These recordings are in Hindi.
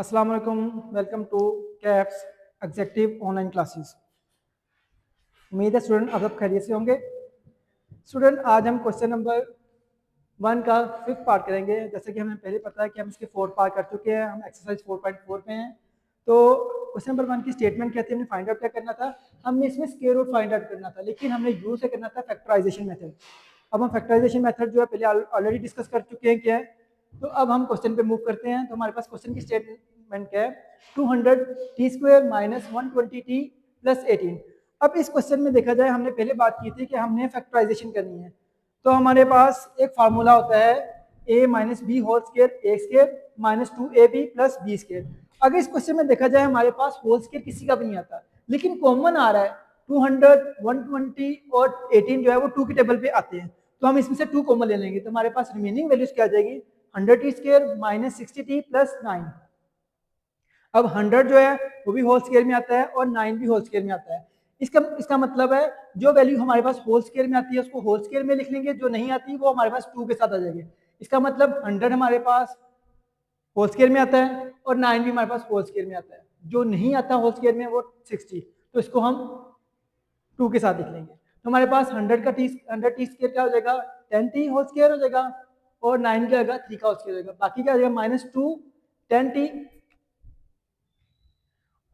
अस्सलाम वालेकुम, welcome to caps executive online classes. उम्मीद है स्टूडेंट आप सब खैरियत से होंगे। स्टूडेंट आज हम क्वेश्चन नंबर 1 का 5th पार्ट करेंगे। जैसे कि हमें पहले पता है कि हम इसके 4 पार्ट कर चुके हैं, हम एक्सरसाइज 4.4 पे हैं। तो क्वेश्चन नंबर 1 की स्टेटमेंट क्या थी, हमने फाइंड आउट क्या करना था, हमने इसमें स्क्वायर रूट फाइंड आउट करना था, लेकिन हमने यूज से करना था फैक्टराइजेशन मेथड। अब हम फैक्टराइजेशन मेथड जो है पहले ऑलरेडी डिस्कस कर चुके हैं क्या है। तो अब हम क्वेश्चन पे मूव करते हैं। तो हमारे पास क्वेश्चन की स्टेटमेंट क्या है, 200t² माइनस 120t प्लस 18। अब इस क्वेश्चन में देखा जाए, हमने पहले बात की थी कि हमने फैक्टराइजेशन करनी है। तो हमारे पास एक फार्मूला होता है a minus B whole square A square minus 2ab plus B square. अगर इस क्वेश्चन में देखा जाए हमारे पास होल स्क्वायर किसी का भी नहीं आता, लेकिन कॉमन आ रहा है 200, 120 और 18 जो है वो 2 की टेबल पे आते हैं। तो हम इसमें से 2 कॉमन ले लेंगे, तो हमारे पास रिमेनिंग वैल्यूज क्या आ जाएगी, 100t² माइनस 60t प्लस 9। अब 100 जो है वो भी होल स्क्वायर में आता है और 9 भी होल स्क्वायर में आता है। इसका मतलब है जो वैल्यू हमारे पास होल स्क्वायर में आती है उसको होल स्क्वायर में लिख लेंगे, जो नहीं आती वो हमारे पास 2 के साथ आ जाएगी। इसका मतलब 100 हमारे पास होल स्क्वायर में आता है और 9 भी हमारे पास होल स्क्वायर में आता है। जो नहीं आता होल स्क्वायर में वो 60, तो इसको हम 2 के साथ लिख लेंगे। तो हमारे पास 100t² क्या हो जाएगा, 10t होल स्क्वायर हो जाएगा, और 9 क्या होगा, 3 का होल स्क्वायर हो जाएगा। बाकी क्या हो जाएगा, -2 10t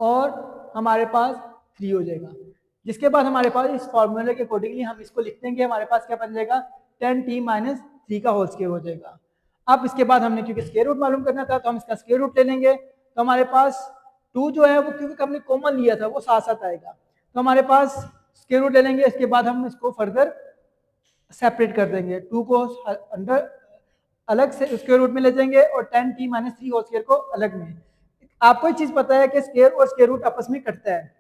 और हमारे पास 3 हो जाएगा। जिसके बाद हमारे पास इस फॉर्मूले के अकॉर्डिंगली हम इसको लिख देंगे, हमारे पास क्या बन जाएगा, 10t माइनस 3 का होल स्क्वायर हो जाएगा। अब इसके बाद हमने क्योंकि स्क्वायर रूट मालूम करना था तो हम इसका स्क्वायर रूट ले लेंगे। तो हमारे पास 2 जो है वो क्योंकि हमने कॉमन लिया था वो साथ साथ आएगा, तो हमारे पास स्क्वायर रूट ले लेंगे। इसके बाद हम इसको फर्दर सेपरेट कर देंगे, 2 को अंदर अलग से स्क्वायर रूट में ले जाएंगे और 10t माइनस 3 होल स्क्वायर को अलग में। आपको एक चीज पता है कि स्क्वायर और स्क्वायर रूट आपस में कटता है,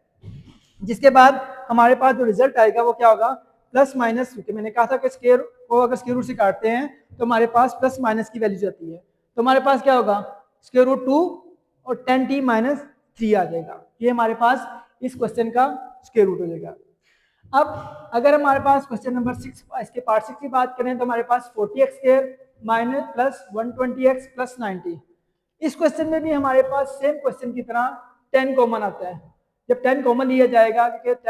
जिसके बाद हमारे पास जो रिजल्ट आएगा वो क्या होगा, प्लस माइनस। क्योंकि मैंने कहा था कि स्क्वायर को अगर स्क्वायर रूट से काटते हैं तो हमारे पास प्लस माइनस की वैल्यू जाती है। तो हमारे पास क्या होगा, स्क्वायर रूट 2 और 10t माइनस 3 आ जाएगा। ये हमारे पास इस क्वेश्चन का स्क्वायर रूट हो जाएगा। अब अगर हमारे पास क्वेश्चन नंबर 6 इसके पार्ट 6 की बात करें तो हमारे पास 40x² minus plus 120x plus 90। इस क्वेश्चन में भी हमारे पास सेम क्वेश्चन की तरह 10 कॉमन आता है। जब 10 कॉमन लिया जाएगा, क्योंकि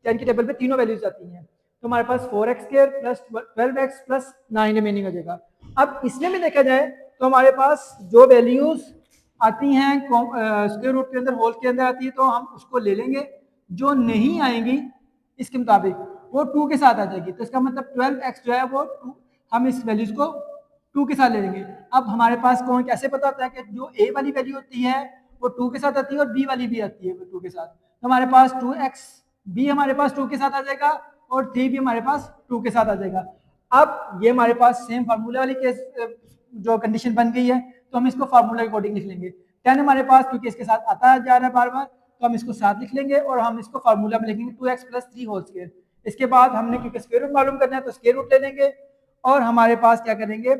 10 की टेबल पे तीनों वैल्यूज आती हैं, तो हमारे पास 4x² plus 12x plus 9 remaining हो जाएगा। अब इसमें भी देखा जाए तो हमारे पास जो वैल्यूज आती हैं स्क्वायर रूट के अंदर, होल के अंदर आती है, तो हम उसको ले लेंगे। जो नहीं आएंगी इसके मुताबिक वो 2 के साथ आ जाएगी। तो इसका मतलब 12x जो है वो 2, हम इस वैल्यूज को 2 के साथ ले लेंगे। अब हमारे पास कौन कैसे पता होता है कि जो a वाली वैल्यू होती है वो 2 के साथ आती है और b वाली भी आती है वो 2 के साथ। तो हमारे पास 2x b हमारे पास 2 के साथ आ जाएगा और 3 भी हमारे पास 2 के साथ आ जाएगा। अब ये हमारे पास सेम फार्मूला वाली केस जो कंडीशन बन गई है, तो हम इसको फार्मूला के अकॉर्डिंग लिख लेंगे। 10 हमारे पास क्योंकि इसके साथ आता जा रहा है बार बार, तो हम इसको साथ लिख लेंगे और हम इसको फार्मूला में लिखेंगे 2x प्लस 3 होल स्क्वायर। इसके बाद हमने क्योंकि स्क्वायर रूट मालूम करना है तो स्क्वायर रूट ले लेंगे और हमारे पास क्या करेंगे,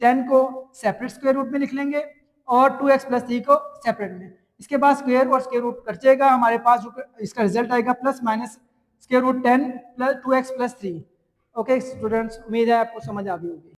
10 को सेपरेट स्क्वायर रूट में लिख लेंगे और 2x प्लस 3 को सेपरेट में। इसके बाद स्क्वायर और स्क्वायर रूट कट जाएगा, हमारे पास इसका रिजल्ट आएगा plus minus square root 10 plus 2x plus 3। Okay students, उम्मीद है आपको समझ आ गई होगी।